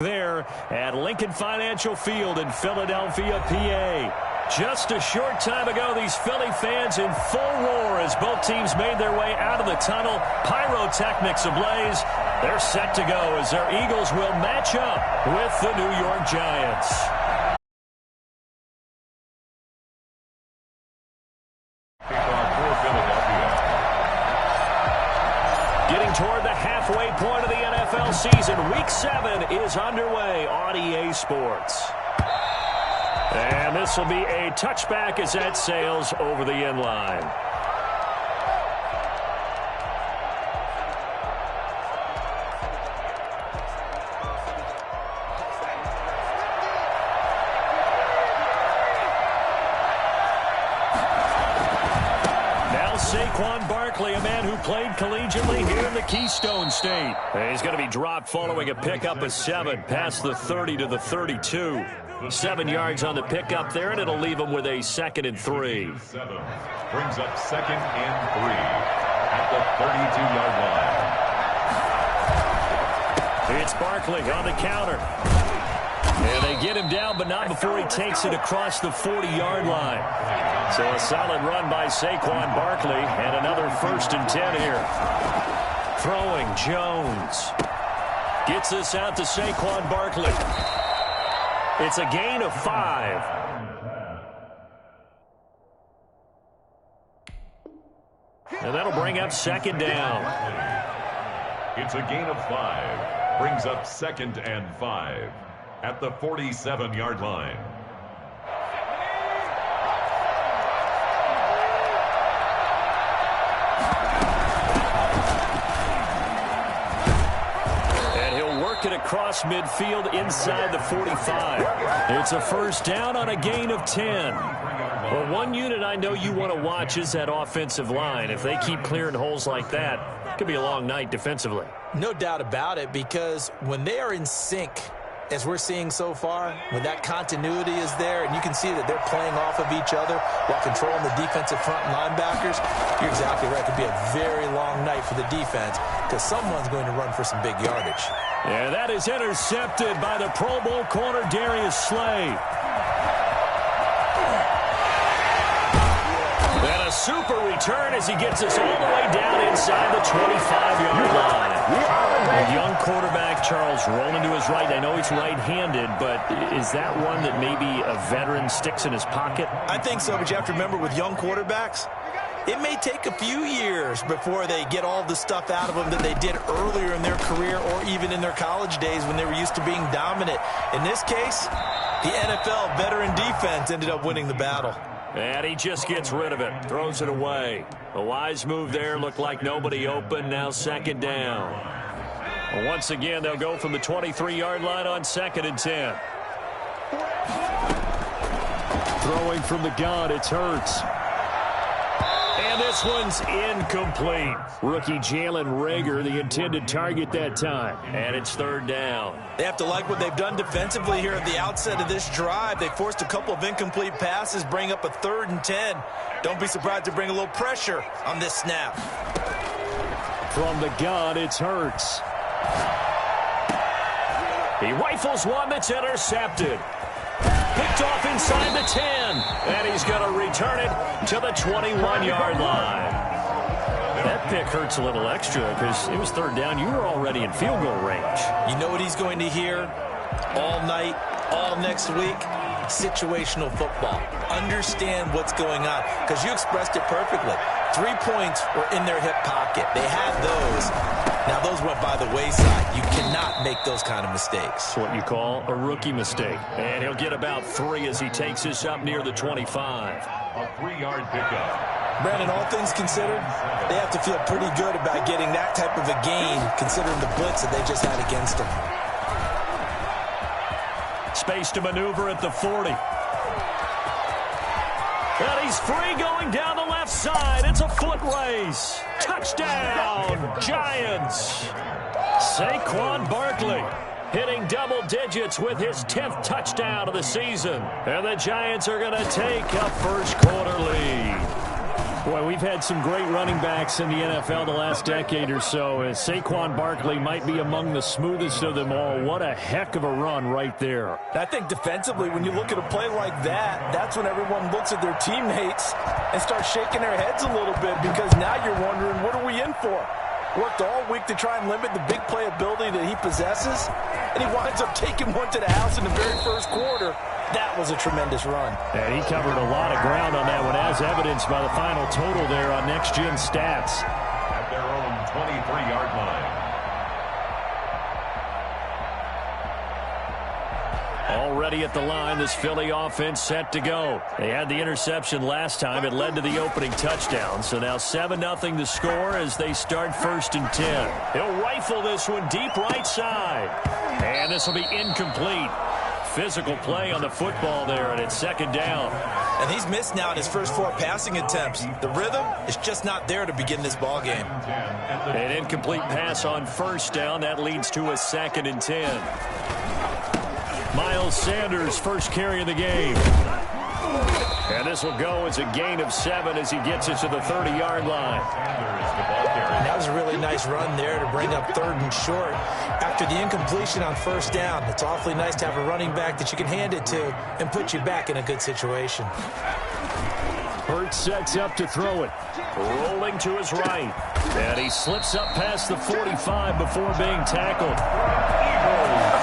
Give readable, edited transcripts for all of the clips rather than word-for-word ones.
There at Lincoln Financial Field in Philadelphia, PA. Just a short time ago, these Philly fans in full roar as both teams made their way out of the tunnel. Pyrotechnics ablaze. They're set to go as their Eagles will match up with the New York Giants. Getting toward the halfway point of the NFL season, Week 7 is underway on EA Sports. And this will be a touchback as that sails over the end line. Saquon Barkley, a man who played collegiately here in the Keystone State. He's going to be dropped following a pickup of 7 past the 30 to the 32. 7 yards on the pickup there, and it'll leave him with a 2nd and 3. Brings up 2nd and 3 at the 32-yard line. It's Barkley on the counter. And they get him down, but not before he takes it across the 40-yard line. So a solid run by Saquon Barkley, and another 1st and 10 here. Throwing, Jones. Gets this out to Saquon Barkley. It's a gain of 5. And that'll bring up 2nd down. It's a gain of 5. Brings up 2nd and 5 at the 47-yard line. It across midfield inside the 45. It's a 1st down on a gain of 10. Well, one unit I know you want to watch is that offensive line. If they keep clearing holes like that, it could be a long night defensively. No doubt about it, because when they are in sync, as we're seeing so far, when that continuity is there and you can see that they're playing off of each other while controlling the defensive front linebackers, you're exactly right. It could be a very long night for the defense because someone's going to run for some big yardage. And that is intercepted by the Pro Bowl corner Darius Slay. And a super return as he gets us all the way down inside the 25-yard line. A young quarterback, Charles, rolling to his right. I know he's right-handed, but is that one that maybe a veteran sticks in his pocket? I think so, but you have to remember with young quarterbacks, it may take a few years before they get all the stuff out of them that they did earlier in their career or even in their college days when they were used to being dominant. In this case, the NFL veteran defense ended up winning the battle. And he just gets rid of it, throws it away. A wise move there, looked like nobody open, now 2nd down. Well, once again, they'll go from the 23-yard line on 2nd and 10. Throwing from the gun, it's Hurts. And this one's incomplete. Rookie Jalen Reagor, the intended target that time. And it's 3rd down. They have to like what they've done defensively here at the outset of this drive. They forced a couple of incomplete passes, bring up a 3rd and 10. Don't be surprised to bring a little pressure on this snap. From the gun, it's Hurts. He rifles one that's intercepted. Picked off inside the 10, and he's going to return it to the 21-yard line. That pick hurts a little extra because it was 3rd down. You were already in field goal range. You know what he's going to hear all night, all next week? Situational football. Understand what's going on, because you expressed it perfectly. 3 points were in their hip pocket. They had those. Now, those went by the wayside. You cannot make those kind of mistakes. It's what you call a rookie mistake. And he'll get about 3 as he takes this up near the 25. A 3-yard pickup. Brandon, all things considered, they have to feel pretty good about getting that type of a gain, considering the blitz that they just had against them. Space to maneuver at the 40. And he's free going down the left side. It's a foot race. Touchdown, Giants. Saquon Barkley hitting double digits with his 10th touchdown of the season. And the Giants are going to take a first quarter lead. Boy, we've had some great running backs in the NFL the last decade or so. And Saquon Barkley might be among the smoothest of them all. What a heck of a run right there. I think defensively, when you look at a play like that, that's when everyone looks at their teammates and starts shaking their heads a little bit, because now you're wondering, what are we in for? Worked all week to try and limit the big playability that he possesses, and he winds up taking one to the house in the very first quarter. That was a tremendous run. And he covered a lot of ground on that one, as evidenced by the final total there on Next Gen Stats. At their own 23-yard line. Already at the line, this Philly offense set to go. They had the interception last time. It led to the opening touchdown. So now 7-0 the score as they start 1st and 10. He'll rifle this one deep right side. And this will be incomplete. Physical play on the football there, and it's 2nd down. And he's missed now in his first 4 passing attempts. The rhythm is just not there to begin this ball game. An incomplete pass on 1st down. That leads to a 2nd and 10. Miles Sanders, first carry of the game. And this will go as a gain of 7 as he gets it to the 30-yard line. That was a really nice run there to bring up 3rd and short. After the incompletion on 1st down, it's awfully nice to have a running back that you can hand it to and put you back in a good situation. Hurts sets up to throw it. Rolling to his right. And he slips up past the 45 before being tackled.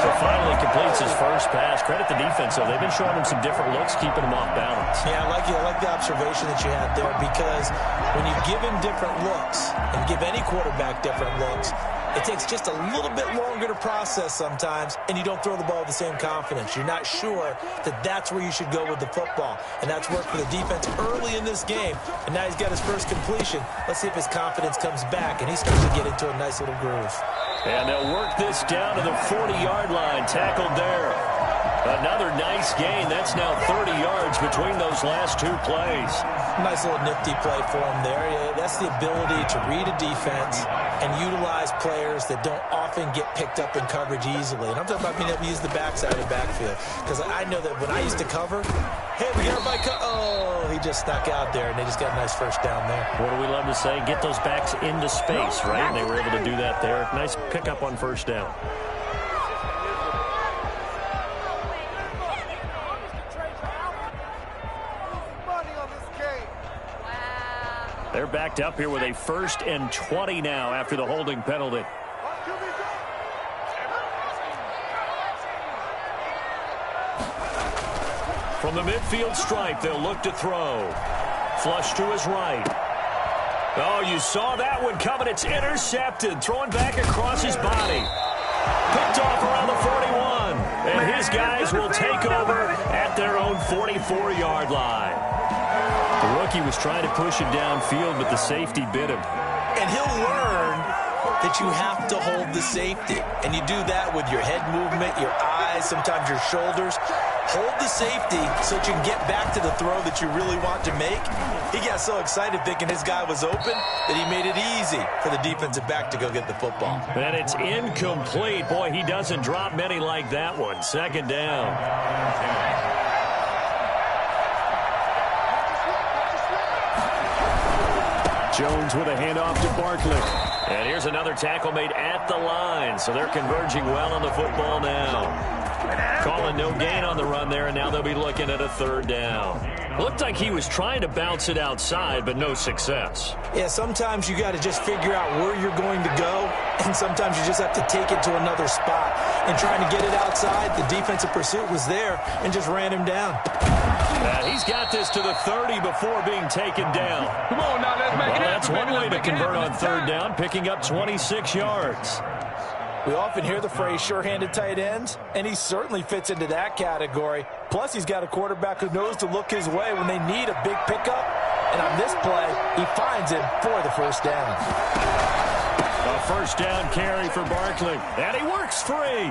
So finally completes his first pass. Credit the defense, though. They've been showing him some different looks, keeping him off balance. Yeah, I like the observation that you had there, because when you give him different looks and give any quarterback different looks, it takes just a little bit longer to process sometimes, and you don't throw the ball with the same confidence. You're not sure that that's where you should go with the football, and that's worked for the defense early in this game, and now he's got his first completion. Let's see if his confidence comes back, and he starts to get into a nice little groove. And they'll work this down to the 40-yard line, tackled there. Another nice gain. That's now 30 yards between those last 2 plays. Nice little nifty play for him there. That's the ability to read a defense and utilize players that don't often get picked up in coverage easily. And I'm talking about being able to use the backside of the backfield. Because I know that when I used to cover, hey, we got everybody oh, he just snuck out there, and they just got a nice first down there. What do we love to say? Get those backs into space, right? And they were able to do that there. Nice pickup on 1st down. They're backed up here with a 1st and 20 now after the holding penalty. From the midfield stripe, they'll look to throw. Flush to his right. Oh, you saw that one coming. It's intercepted. Throwing back across his body. Picked off around the 41. And his guys will take over at their own 44-yard line. The rookie was trying to push him downfield, but the safety bit him. And he'll learn that you have to hold the safety. And you do that with your head movement, your eyes, sometimes your shoulders. Hold the safety so that you can get back to the throw that you really want to make. He got so excited thinking his guy was open that he made it easy for the defensive back to go get the football. And it's incomplete. Boy, he doesn't drop many like that one. 2nd down. Jones with a handoff to Barkley. And here's another tackle made at the line. So they're converging well on the football now. Calling no gain on the run there, and now they'll be looking at a 3rd down. Looked like he was trying to bounce it outside, but no success. Yeah, sometimes you got to just figure out where you're going to go, and sometimes you just have to take it to another spot. And trying to get it outside, the defensive pursuit was there and just ran him down. He's got this to the 30 before being taken down. Come on now, let's make it happen. That's one way to convert on 3rd down, picking up 26 yards. We often hear the phrase sure-handed tight ends, and he certainly fits into that category. Plus, he's got a quarterback who knows to look his way when they need a big pickup. And on this play, he finds him for the 1st down. A 1st down carry for Barkley. And he works free.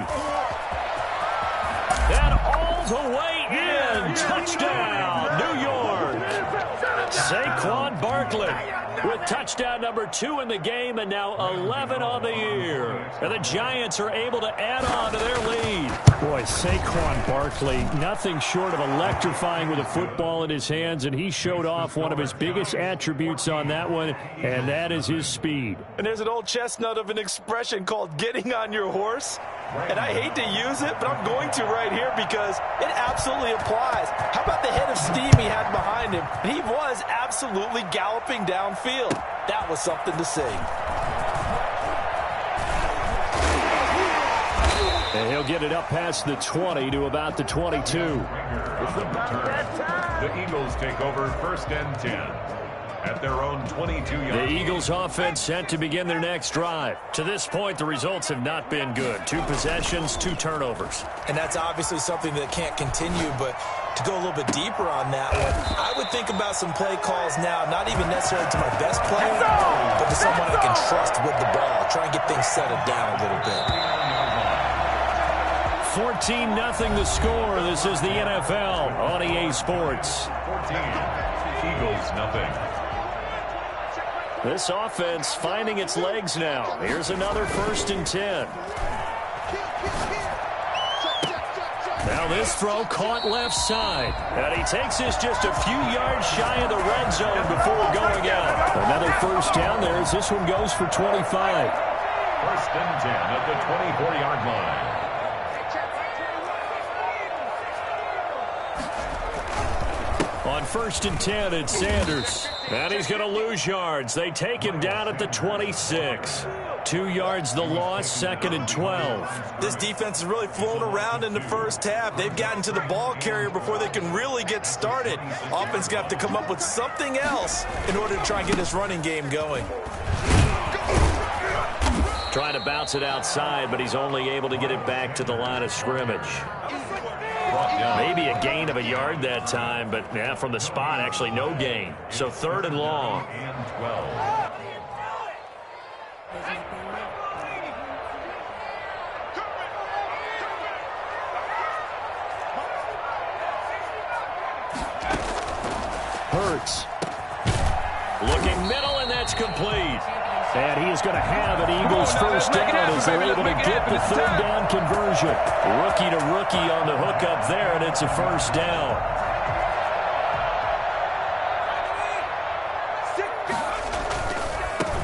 And all the way in. Touchdown, New York. Saquon Barkley with touchdown number 2 in the game, and now 11 on the year. And the Giants are able to add on to their lead. Boy, Saquon Barkley, nothing short of electrifying with a football in his hands, and he showed off one of his biggest attributes on that one, and that is his speed. And there's an old chestnut of an expression called getting on your horse. And I hate to use it, but I'm going to right here because it absolutely applies. How about the head of steam he had behind him? He was absolutely galloping downfield. That was something to see. And he'll get it up past the 20 to about the 22. It's the return. The Eagles take over 1st and 10 at their own 22-yard. The Eagles offense set to begin their next drive. To this point, the results have not been good. 2 possessions, 2 turnovers. And that's obviously something that can't continue, but to go a little bit deeper on that one, I would think about some play calls now, not even necessarily to my best player, but to someone I can trust with the ball. Try and get things settled down a little bit. 14-0 the score. This is the NFL on EA Sports. 14, Eagles nothing. This offense finding its legs now. Here's another 1st and 10. Now this throw caught left side. And he takes this just a few yards shy of the red zone before going out. Another 1st down there as this one goes for 25. 1st and 10 at the 24-yard line. On 1st and 10, it's Sanders. And he's going to lose yards. They take him down at the 26. 2 yards the loss, 2nd and 12. This defense has really flown around in the first half. They've gotten to the ball carrier before they can really get started. Offense going to have to come up with something else in order to try and get this running game going. Trying to bounce it outside, but he's only able to get it back to the line of scrimmage. Maybe a gain of a yard that time, but yeah, from the spot, actually no gain. So 3rd and long. And 12. Hurts. Looking middle, and that's complete. And he is going to have an Eagles 1st down as they're able to get the 3rd down conversion. Rookie to rookie on the hook up there, and it's a 1st down.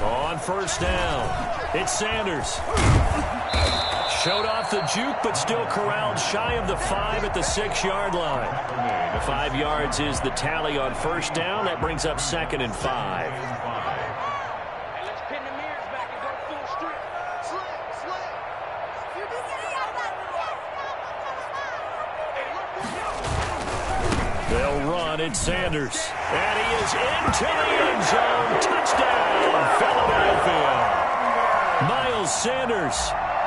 On 1st down, it's Sanders. Showed off the juke, but still corralled shy of the 5 at the 6-yard line. 5 yards is the tally on 1st down. That brings up 2nd and 5. They'll run. It's Sanders. And he is into the end zone. Touchdown, Philadelphia. Miles Sanders,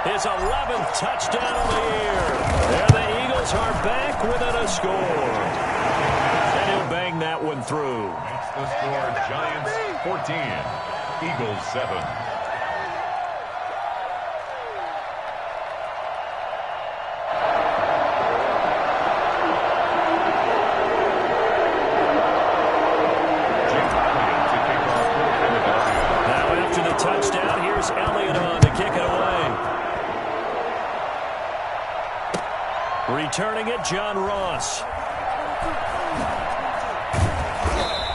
his 11th touchdown of the year. And the Eagles are back within a score. And he'll bang that one through. It's the score, Giants 14, Eagles 7. Touchdown. Here's Elliott on to kick it away. Returning it, John Ross.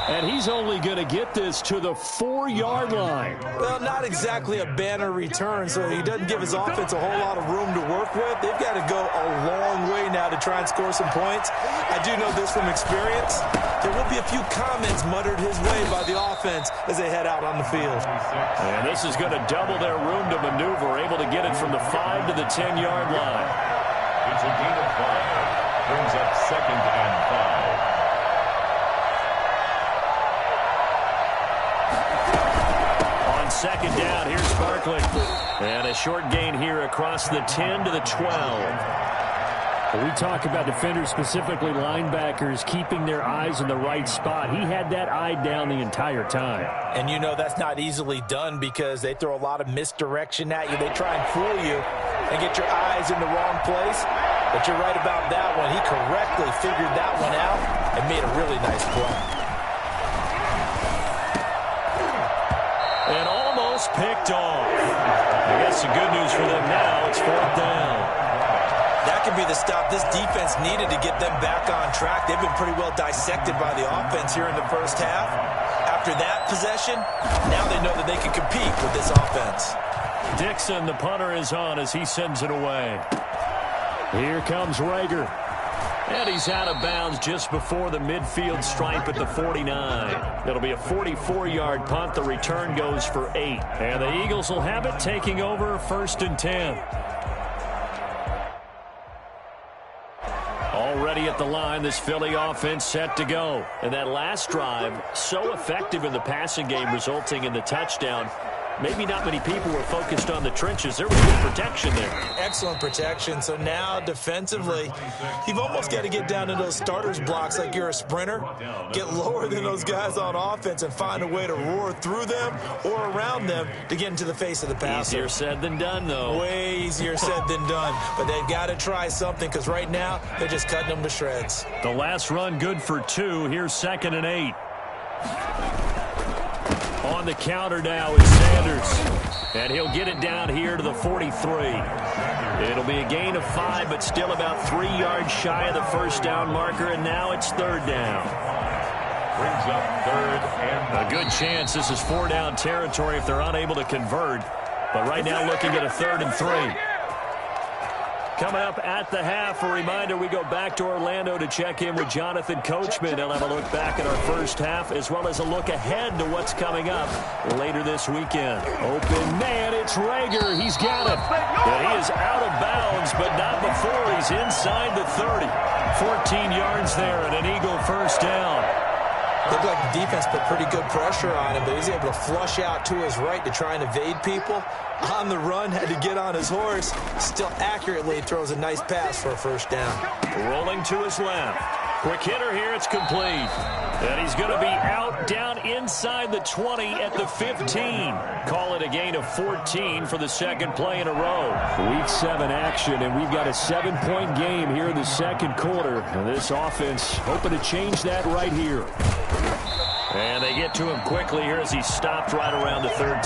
And he's only going to get this to the 4-yard line. Well, not exactly a banner return, so he doesn't give his offense a whole lot of room to work with. They've got to go a long way now to try and score some points. I do know this from experience. There will be a few comments muttered his way by the offense as they head out on the field. And this is going to double their room to maneuver, able to get it from the 5 to the 10-yard line. It's a gain of 5. Brings up 2nd and 5. On 2nd down, here's Barkley. And a short gain here across the 10 to the 12. We talk about defenders, specifically linebackers, keeping their eyes in the right spot. He had that eye down the entire time. And you know that's not easily done because they throw a lot of misdirection at you. They try and fool you and get your eyes in the wrong place. But you're right about that one. He correctly figured that one out and made a really nice play. And almost picked off. I guess the good news for them now, it's 4th down. That could be the stop this defense needed to get them back on track. They've been pretty well dissected by the offense here in the first half. After that possession, now they know that they can compete with this offense. Dixon, the punter, is on as he sends it away. Here comes Rager. And he's out of bounds just before the midfield stripe at the 49. It'll be a 44-yard punt. The return goes for 8. And the Eagles will have it, taking over 1st and 10. Already at the line, this Philly offense set to go. And that last drive, so effective in the passing game, resulting in the touchdown. Maybe not many people were focused on the trenches. There was good protection there. Excellent protection. So now, defensively, you've almost got to get down to those starters blocks like you're a sprinter. Get lower than those guys on offense and find a way to roar through them or around them to get into the face of the passer. Easier said than done, though. Way easier said than done. But they've got to try something because right now, they're just cutting them to shreds. The last run good for 2. Here's 2nd and 8. On the counter now is Sanders. And he'll get it down here to the 43. It'll be a gain of 5, but still about 3 yards shy of the first down marker, and now it's 3rd down. Brings up 3rd and a good chance this is 4-down territory if they're unable to convert. But right now looking at a 3rd and 3. Coming up at the half, a reminder, we go back to Orlando to check in with Jonathan Coachman. He'll have a look back at our first half as well as a look ahead to what's coming up later this weekend. Open man, it's Rager. He's got it. And he is out of bounds, but not before he's inside the 30. 14 yards there and an Eagle first down. Looked like the defense put pretty good pressure on him, but he's able to flush out to his right to try and evade people. On the run, had to get on his horse. Still accurately throws a nice pass for a first down. Rolling to his left. Quick hitter here, it's complete. And he's going to be out down inside the 20 at the 15. Call it a gain of 14 for the second play in a row. Week 7 action, and we've got a 7-point game here in the second quarter. And this offense hoping to change that right here. And they get to him quickly here as he stopped right around the 13.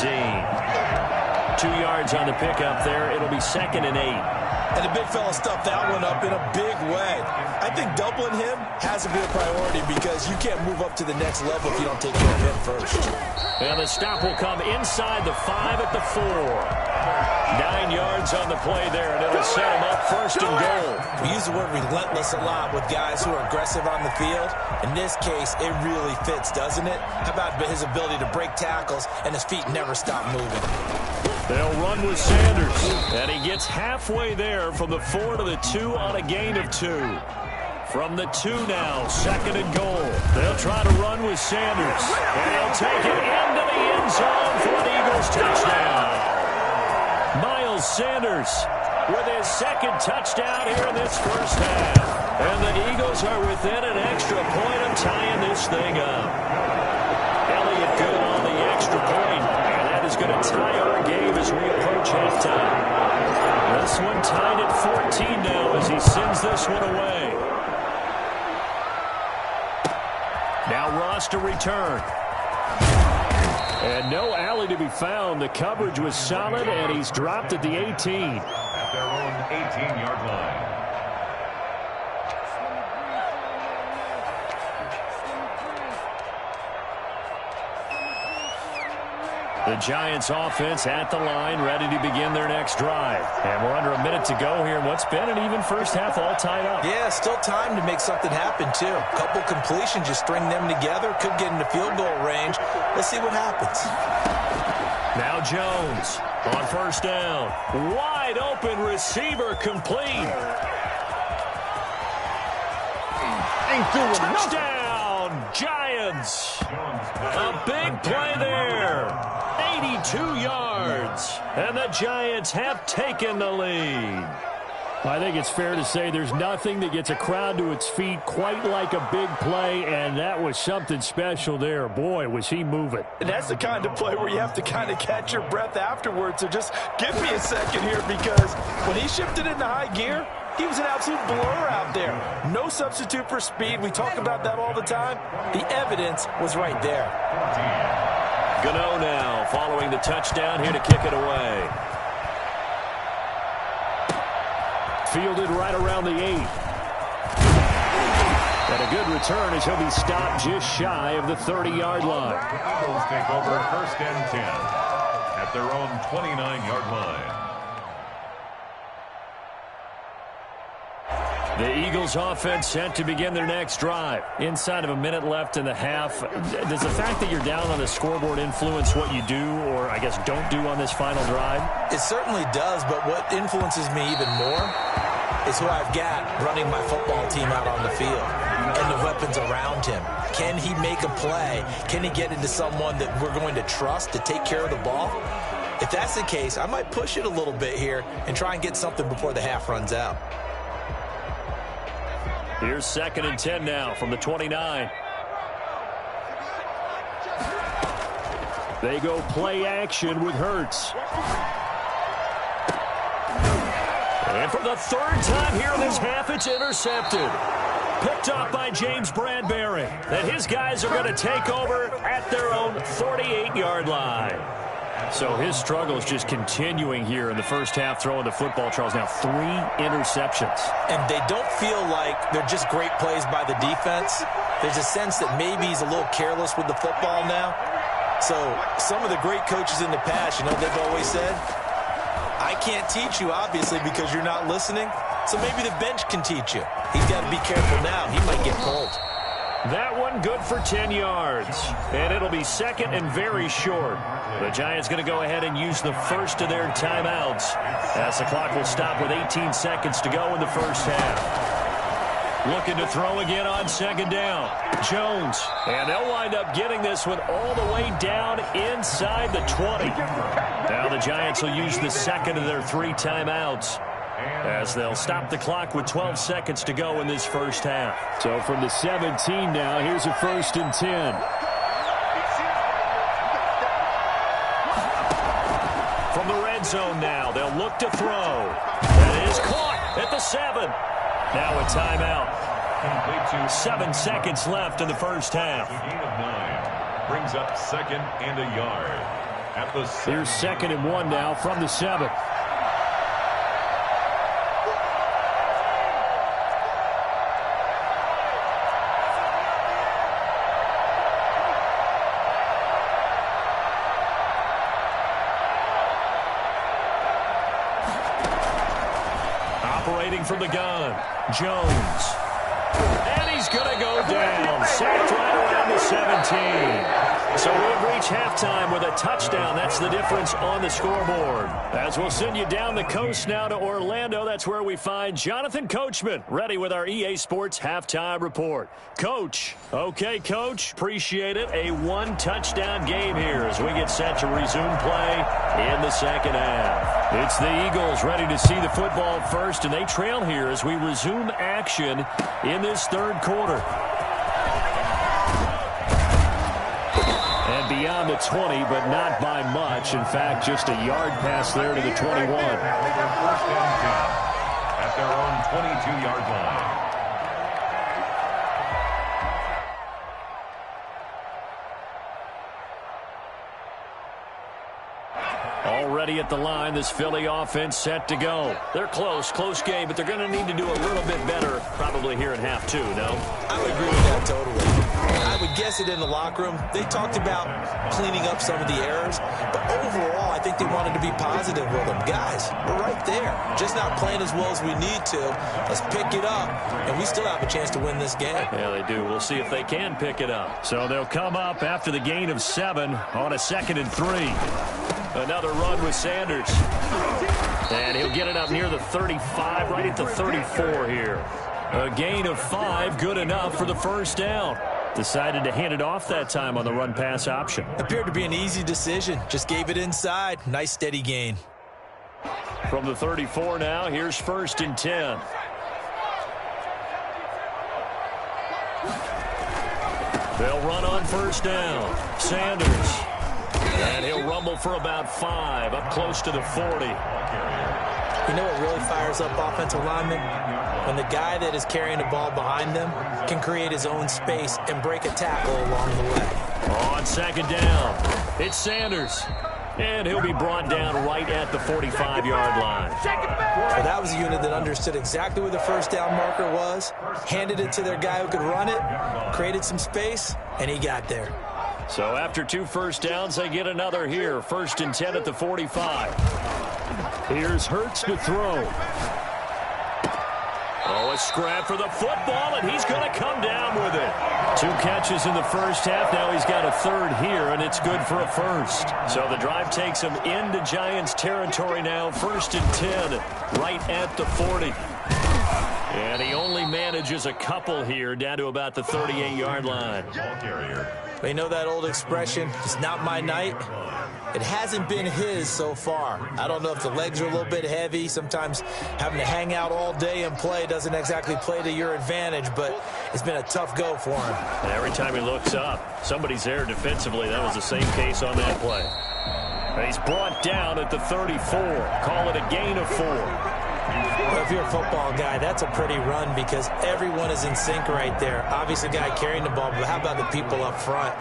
2 yards on the pickup there. It'll be 2nd and 8. And the big fella stuffed that one up in a big way. I think doubling him has to be a priority because you can't move up to the next level if you don't take care of him first. And the stop will come inside the 5 at the 4. 9 yards on the play there, and it'll set him up 1st and goal. We use the word relentless a lot with guys who are aggressive on the field. In this case, it really fits, doesn't it? How about his ability to break tackles and his feet never stop moving? They'll run with Sanders, and he gets halfway there from the 4 to the 2 on a gain of 2. From the 2 now, 2nd and goal. They'll try to run with Sanders, and he'll take it into the end zone for an Eagles touchdown. Miles Sanders with his 2nd touchdown here in this first half. And the Eagles are within an extra point of tying this thing up. Elliott good on the extra point, and that is going to tie our game as we approach halftime. This one tied at 14 now as he sends this one away. Now Ross to return. And no alley to be found. The coverage was solid, and he's dropped at the 18. At their own 18-yard line. The Giants offense at the line, ready to begin their next drive. And we're under a minute to go here in what's been an even first half, all tied up. Yeah, still time to make something happen, too. A couple completions, you string them together, could get into field goal range. Let's see what happens. Now Jones on first down. Wide open receiver complete. Touchdown, Giants. A big play there. 82 yards. And the Giants have taken the lead. I think it's fair to say there's nothing that gets a crowd to its feet quite like a big play, and that was something special there. Boy, was he moving. And that's the kind of play where you have to kind of catch your breath afterwards. So just give me a second here, because when he shifted into high gear, he was an absolute blur out there. No substitute for speed. We talk about that all the time. The evidence was right there. Gano now following the touchdown here to kick it away. Fielded right around the 8. And a good return as he'll be stopped just shy of the 30-yard line. The Eagles take over 1st and 10 at their own 29-yard line. The Eagles offense set to begin their next drive. Inside of a minute left in the half. Does the fact that you're down on the scoreboard influence what you do, or I guess don't do on this final drive? It certainly does, but what influences me even more is who I've got running my football team out on the field and the weapons around him. Can he make a play? Can he get into someone that we're going to trust to take care of the ball? If that's the case, I might push it a little bit here and try and get something before the half runs out. Here's 2nd and 10 now from the 29. They go play action with Hurts. And for the 3rd time here in this half, it's intercepted. Picked up by James Bradbury. And his guys are going to take over at their own 48-yard line. So his struggle is just continuing here in the first half, throwing the football, Charles. Now 3 interceptions. And they don't feel like they're just great plays by the defense. There's a sense that maybe he's a little careless with the football now. So some of the great coaches in the past, you know, they've always said, I can't teach you, obviously, because you're not listening. So maybe the bench can teach you. He's got to be careful now. He might get pulled. That one good for 10 yards. And it'll be 2nd and very short. The Giants going to go ahead and use the first of their timeouts as the clock will stop with 18 seconds to go in the first half. Looking to throw again on 2nd down. Jones. And they'll wind up getting this one all the way down inside the 20. Now the Giants will use the 2nd of their 3 timeouts as they'll stop the clock with 12 seconds to go in this first half. So from the 17 now, here's a 1st and 10. From the red zone now, they'll look to throw. That is caught at the 7. Now a timeout. 7 seconds left in the first half. Gain of 9 brings up 2nd and a yard at the 7. Here's 2nd and 1 now from the 7. Operating from the gun, Jones. And he's going to go down. Sacked right around the 17. So we've reached halftime with a touchdown. That's the difference on the scoreboard. As we'll send you down the coast now to Orlando, that's where we find Jonathan Coachman ready with our EA Sports Halftime Report. Coach. Okay, Coach. Appreciate it. A 1-touchdown game here as we get set to resume play in the second half. It's the Eagles ready to see the football first, and they trail here as we resume action in this 3rd quarter. And beyond the 20, but not by much. In fact, just a yard pass there to the 21. 1st and 10 at their own 22-yard line. Already at the line, this Philly offense set to go. They're close game, but they're going to need to do a little bit better probably here in half 2, no? I would agree with that totally. I would guess it in the locker room. They talked about cleaning up some of the errors, but overall, I think they wanted to be positive with them. Guys, we're right there. Just not playing as well as we need to. Let's pick it up, and we still have a chance to win this game. Yeah, they do. We'll see if they can pick it up. So they'll come up after the gain of 7 on a 2nd and 3. Another run with Sanders. And he'll get it up near the 35, right at the 34 here. A gain of 5, good enough for the first down. Decided to hand it off that time on the run-pass option. Appeared to be an easy decision. Just gave it inside. Nice, steady gain. From the 34 now, here's 1st and 10. They'll run on 1st down. Sanders. And he'll rumble for about 5, up close to the 40. You know what really fires up offensive linemen? When the guy that is carrying the ball behind them can create his own space and break a tackle along the way. On 2nd down, it's Sanders. And he'll be brought down right at the 45-yard line. Well, that was a unit that understood exactly where the first down marker was, handed it to their guy who could run it, created some space, and he got there. So after 2 first downs, they get another here. 1st and 10 at the 45. Here's Hurts to throw. Oh, a scrap for the football, and he's going to come down with it. 2 catches in the first half. Now he's got a 3rd here, and it's good for a 1st. So the drive takes him into Giants territory now. 1st and 10, right at the 40. And he only manages a couple here, down to about the 38-yard line. They know that old expression, it's not my night. It hasn't been his so far. I don't know if the legs are a little bit heavy. Sometimes having to hang out all day and play doesn't exactly play to your advantage, but it's been a tough go for him. And every time he looks up, somebody's there defensively. That was the same case on that play. And he's brought down at the 34. Call it a gain of 4. Well, if you're a football guy, that's a pretty run because everyone is in sync right there. Obviously, the guy carrying the ball, but how about the people up front?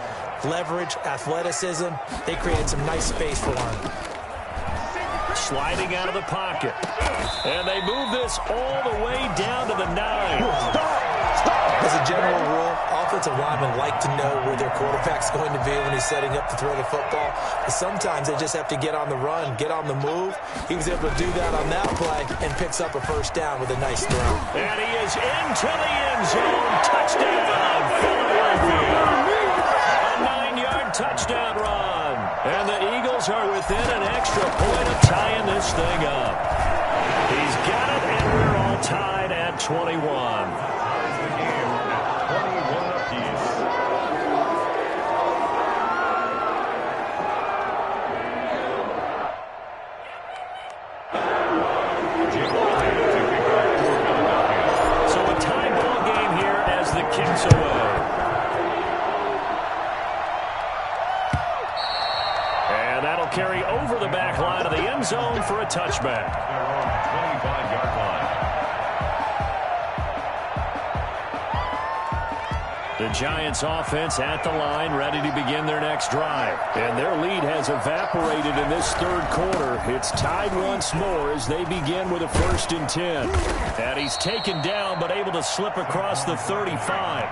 Leverage, athleticism, they created some nice space for him. Sliding out of the pocket. And they move this all the way down to the 9. As a general rule, offensive linemen like to know where their quarterback's going to be when he's setting up to throw the football. But sometimes they just have to get on the run, get on the move. He was able to do that on that play and picks up a 1st down with a nice throw. And he is into the end zone. Touchdown, Philadelphia. A 9-yard touchdown run. And the Eagles are within an extra point of tying this thing up. He's got it, and we're all tied at 21. Kicks away. And that'll carry over the back line of the end zone for a touchback. 25-yard line. The Giants offense at the line, ready to begin their next drive. And their lead has evaporated in this 3rd quarter. It's tied once more as they begin with a 1st and 10. And he's taken down but able to slip across the 35.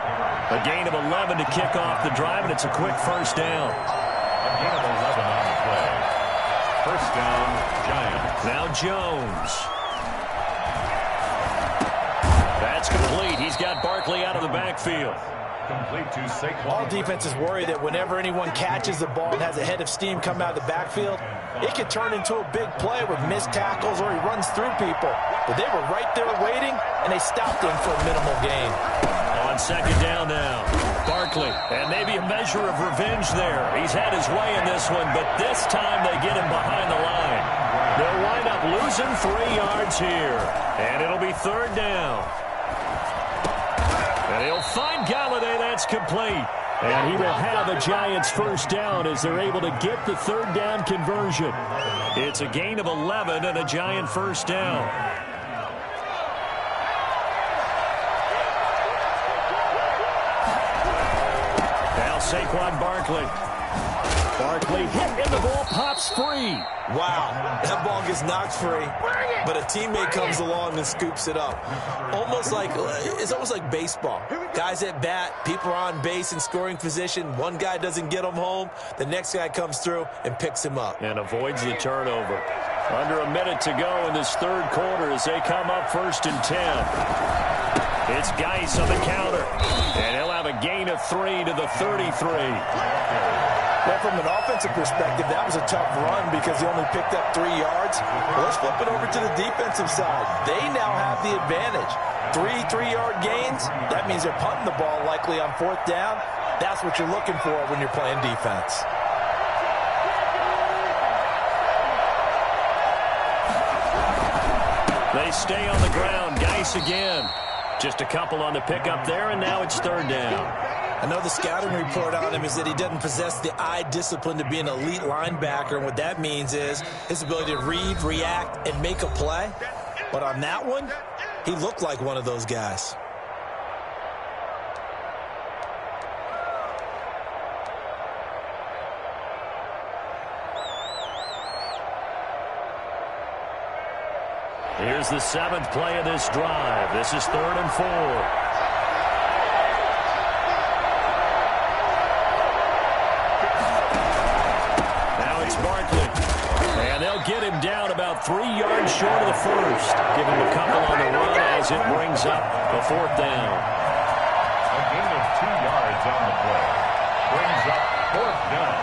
A gain of 11 to kick off the drive, and it's a quick 1st down. A gain of 11 on the play. 1st down, Giants. Now Jones. That's complete. He's got Barkley out of the backfield. Complete to Saquon. All defenses worry that whenever anyone catches the ball and has a head of steam come out of the backfield, it could turn into a big play with missed tackles or he runs through people. But they were right there waiting, and they stopped him for a minimal gain. On 2nd down now, Barkley, and maybe a measure of revenge there. He's had his way in this one, but this time they get him behind the line. They'll wind up losing 3 yards here, and it'll be 3rd down. And he'll find Galladay. That's complete. And he will have a Giants 1st down as they're able to get the 3rd down conversion. It's a gain of 11 and a Giant 1st down. Now Saquon Barkley. Barkley hit and the ball pops free. Wow, that ball gets knocked free, but a teammate comes along and scoops it up. It's almost like baseball. Guys at bat, people are on base in scoring position. One guy doesn't get him home. The next guy comes through and picks him up. And avoids the turnover. Under a minute to go in this 3rd quarter as they come up 1st and 10. It's Geis on the counter. And he'll have a gain of 3 to the 33. Well, from an offensive perspective, that was a tough run because he only picked up 3 yards. Well, let's flip it over to the defensive side. They now have the advantage. 3 3-yard gains, that means they're punting the ball likely on 4th down. That's what you're looking for when you're playing defense. They stay on the ground. Geis again. Just a couple on the pickup there, and now it's 3rd down. I know the scouting report on him is that he doesn't possess the eye discipline to be an elite linebacker, and what that means is his ability to read, react, and make a play. But on that one, he looked like one of those guys. Here's the 7th play of this drive. This is 3rd and 4. Now it's Barkley. And they'll get him down about 3 yards short of the first. Give him a couple on the run as it brings up a 4th down. A gain of 2 yards on the play. Brings up 4th down.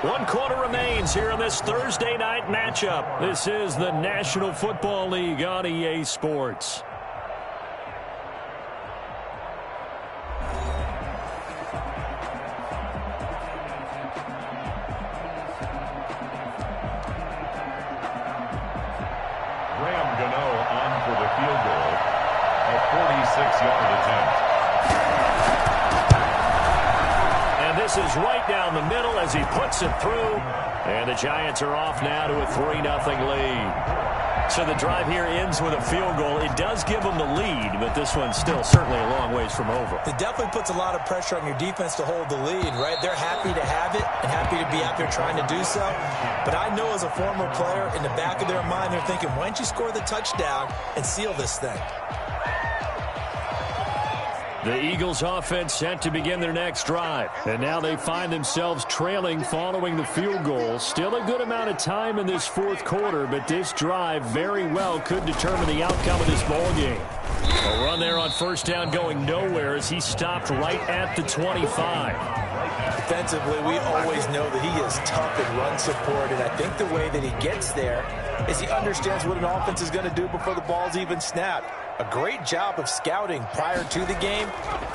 1 quarter remains here in this Thursday night matchup. This is the National Football League on EA Sports. Graham Gano on for the field goal. A 46-yard attempt. This is right down the middle as he puts it through. And the Giants are off now to a 3-0 lead. So the drive here ends with a field goal. It does give them the lead, but this one's still certainly a long ways from over. It definitely puts a lot of pressure on your defense to hold the lead, right? They're happy to have it and happy to be out there trying to do so. But I know as a former player, in the back of their mind, they're thinking, why don't you score the touchdown and seal this thing? The Eagles offense set to begin their next drive. And now they find themselves trailing following the field goal. Still a good amount of time in this 4th quarter, but this drive very well could determine the outcome of this ballgame. A run there on 1st down going nowhere as he stopped right at the 25. Defensively, we always know that he is tough in run support, and I think the way that he gets there is he understands what an offense is going to do before the ball's even snapped. A great job of scouting prior to the game,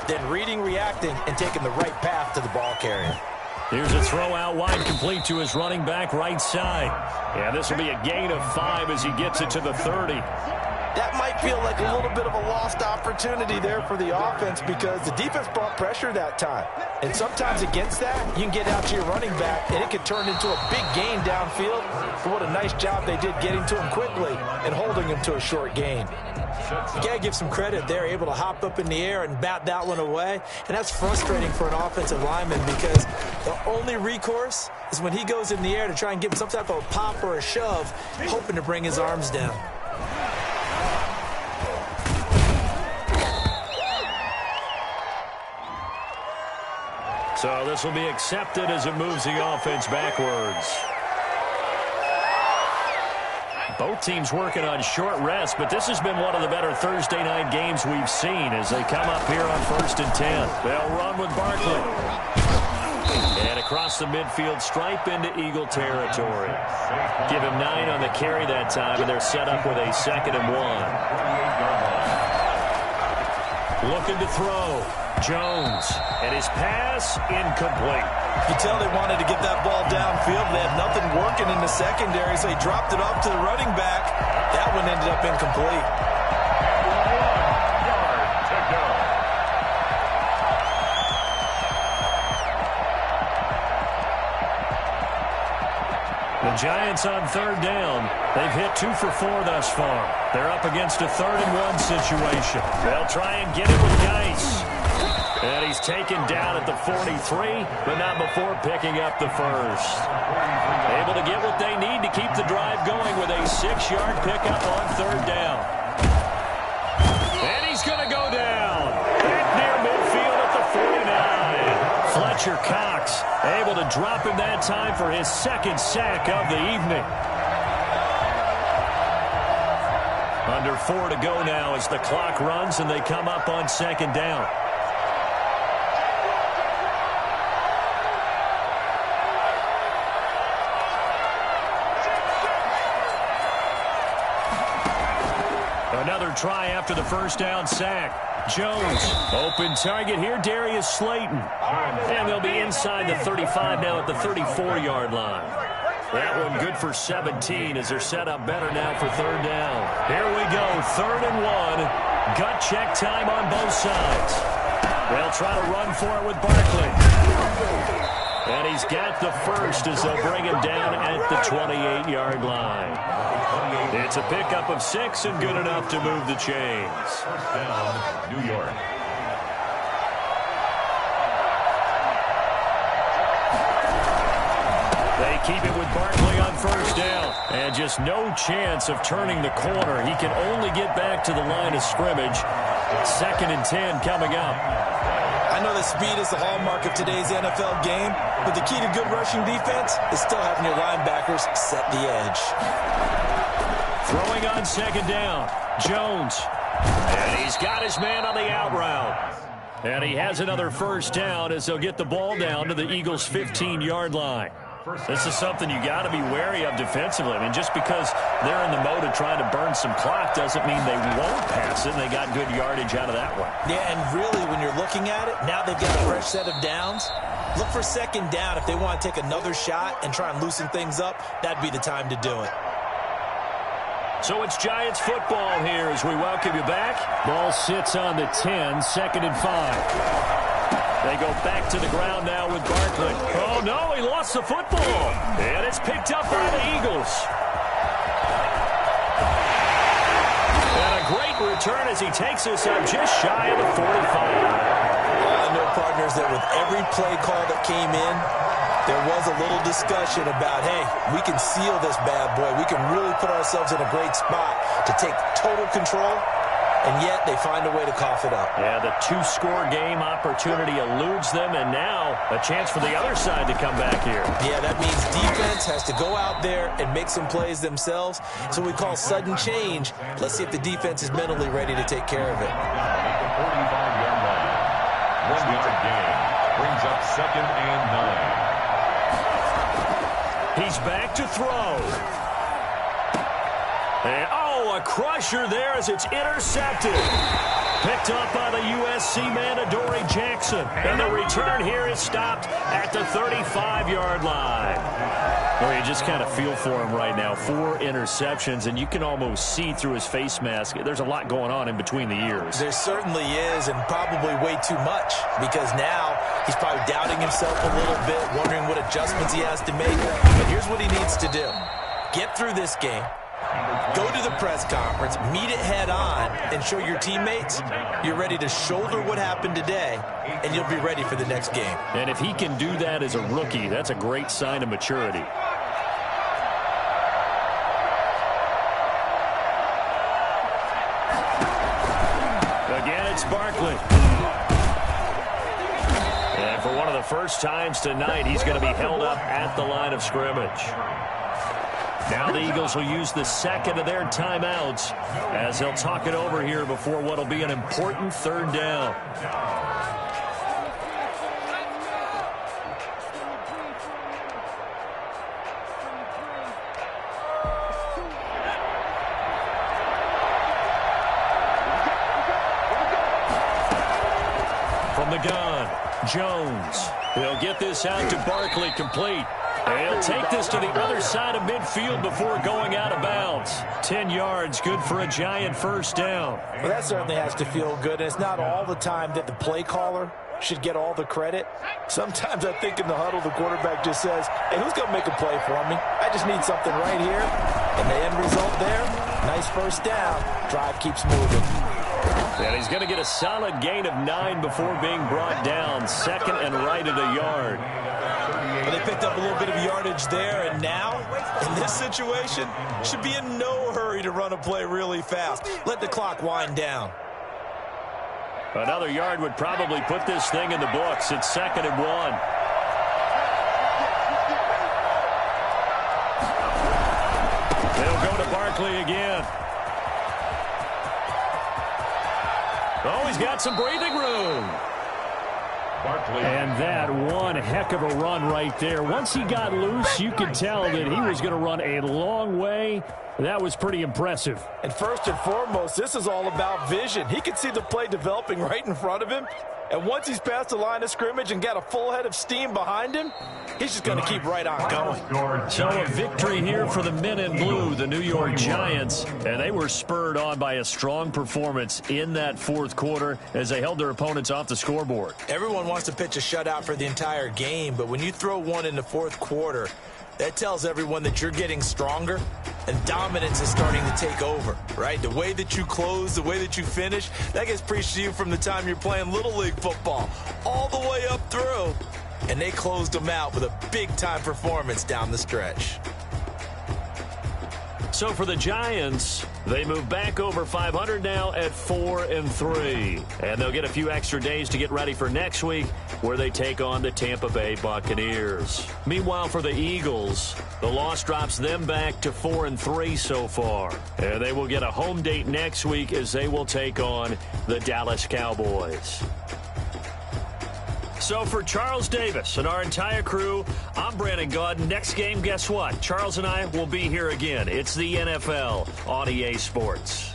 then reading, reacting, and taking the right path to the ball carrier. Here's a throw out wide, complete to his running back right side. Yeah, this will be a gain of 5 as he gets it to the 30. That might feel like a little bit of a lost opportunity there for the offense because the defense brought pressure that time. And sometimes against that, you can get out to your running back, and it can turn into a big gain downfield. But what a nice job they did getting to him quickly and holding him to a short gain. You got to give some credit. They're able to hop up in the air and bat that one away. And that's frustrating for an offensive lineman because the only recourse is when he goes in the air to try and give him some type of a pop or a shove, hoping to bring his arms down. So this will be accepted as it moves the offense backwards. Both teams working on short rest, but this has been one of the better Thursday night games we've seen as they come up here on 1st and 10. They'll run with Barkley. And across the midfield stripe into Eagle territory. Give him 9 on the carry that time, and they're set up with a 2nd and 1. Looking to throw. Jones, and his pass incomplete. You tell they wanted to get that ball downfield. They had nothing working in the secondary, so he dropped it off to the running back. That one ended up incomplete. 1 yard to go. The Giants on 3rd down. They've hit 2 for 4 thus far. They're up against a 3rd and 1 situation. They'll try and get it with Geis. And he's taken down at the 43, but not before picking up the first. Able to get what they need to keep the drive going with a 6-yard pickup on 3rd down. And he's going to go down. Back near midfield at the 49. Fletcher Cox able to drop him that time for his 2nd sack of the evening. Under 4 to go now as the clock runs and they come up on 2nd down. Another try after the 1st down sack. Jones, open target here, Darius Slayton. And they'll be inside the 35 now at the 34-yard line. That one good for 17 as they're set up better now for 3rd down. Here we go, 3rd and 1. Gut check time on both sides. They'll try to run for it with Barkley. And he's got the first as they'll bring him down at the 28-yard line. It's a pickup of 6 and good enough to move the chains. 1st down, New York. They keep it with Barkley on first down. And just no chance of turning the corner. He can only get back to the line of scrimmage. 2nd and 10 coming up. I know that speed is the hallmark of today's NFL game, but the key to good rushing defense is still having your linebackers set the edge. Throwing on 2nd down, Jones. And he's got his man on the out route. And he has another first down as they'll get the ball down to the Eagles' 15-yard line. This is something you got to be wary of defensively. I mean, just because they're in the mode of trying to burn some clock doesn't mean they won't pass it. They got good yardage out of that one. Yeah, and really, when you're looking at it, now they've got a fresh set of downs. Look for 2nd down if they want to take another shot and try and loosen things up. That'd be the time to do it. So it's Giants football here as we welcome you back. Ball sits on the 10, 2nd and 5. They go back to the ground now with Barkley. Oh, no, he lost the football. And it's picked up by the Eagles. And a great return as he takes us up just shy of the 45. I know, partners, that with every play call that came in, there was a little discussion about, hey, we can seal this bad boy. We can really put ourselves in a great spot to take total control, and yet they find a way to cough it up. Yeah, the 2-score game opportunity eludes them, and now a chance for the other side to come back here. Yeah, that means defense has to go out there and make some plays themselves. So we call sudden change. Let's see if the defense is mentally ready to take care of it. At the 45-yard line, 1-yard gain brings up 2nd and 9. He's back to throw. And, oh, a crusher there as it's intercepted. Picked up by the USC man, Adoree Jackson. And the return here is stopped at the 35-yard line. Well, you just kind of feel for him right now. 4 interceptions, and you can almost see through his face mask. There's a lot going on in between the ears. There certainly is, and probably way too much, because now he's probably doubting himself a little bit, wondering what adjustments he has to make. But here's what he needs to do. Get through this game. Go to the press conference, meet it head on, and show your teammates you're ready to shoulder what happened today, and you'll be ready for the next game. And if he can do that as a rookie, that's a great sign of maturity. Again, it's Barkley. And for one of the first times tonight, he's going to be held up at the line of scrimmage. Now the Eagles will use the 2nd of their timeouts as they'll talk it over here before what will be an important 3rd down. From the gun, Jones. He'll get this out to Barkley, complete. He'll take this to the other side of midfield before going out of bounds. 10 yards, good for a Giant first down. Well, that certainly has to feel good, and it's not all the time that the play caller should get all the credit. Sometimes I think in the huddle, the quarterback just says, hey, who's going to make a play for me? I just need something right here. And the end result there, nice first down. Drive keeps moving. And he's going to get a solid gain of 9 before being brought down. 2nd and right at a yard. Well, they picked up a little bit of yardage there, and now, in this situation, should be in no hurry to run a play really fast. Let the clock wind down. Another yard would probably put this thing in the books. It's 2nd and 1. They'll go to Barkley again. Oh, he's got some breathing room. Barkley. And that one heck of a run right there. Once he got loose, you could tell that he was going to run a long way. That was pretty impressive. And first and foremost, this is all about vision. He could see the play developing right in front of him. And once he's past the line of scrimmage and got a full head of steam behind him, he's just going to keep right on going. So a victory here for the men in blue, the New York Giants. And they were spurred on by a strong performance in that 4th quarter as they held their opponents off the scoreboard. Everyone wants to pitch a shutout for the entire game, but when you throw one in the 4th quarter, that tells everyone that you're getting stronger and dominance is starting to take over, right? The way that you close, the way that you finish, that gets preached to you from the time you're playing Little League football all the way up through. and they closed them out with a big-time performance down the stretch. So for the Giants, they move back over 500 now at 4-3. And they'll get a few extra days to get ready for next week, where they take on the Tampa Bay Buccaneers. Meanwhile, for the Eagles, the loss drops them back to 4-3 so far. And they will get a home date next week as they will take on the Dallas Cowboys. So for Charles Davis and our entire crew, I'm Brandon Gaudin. Next game, guess what? Charles and I will be here again. It's the NFL on EA Sports.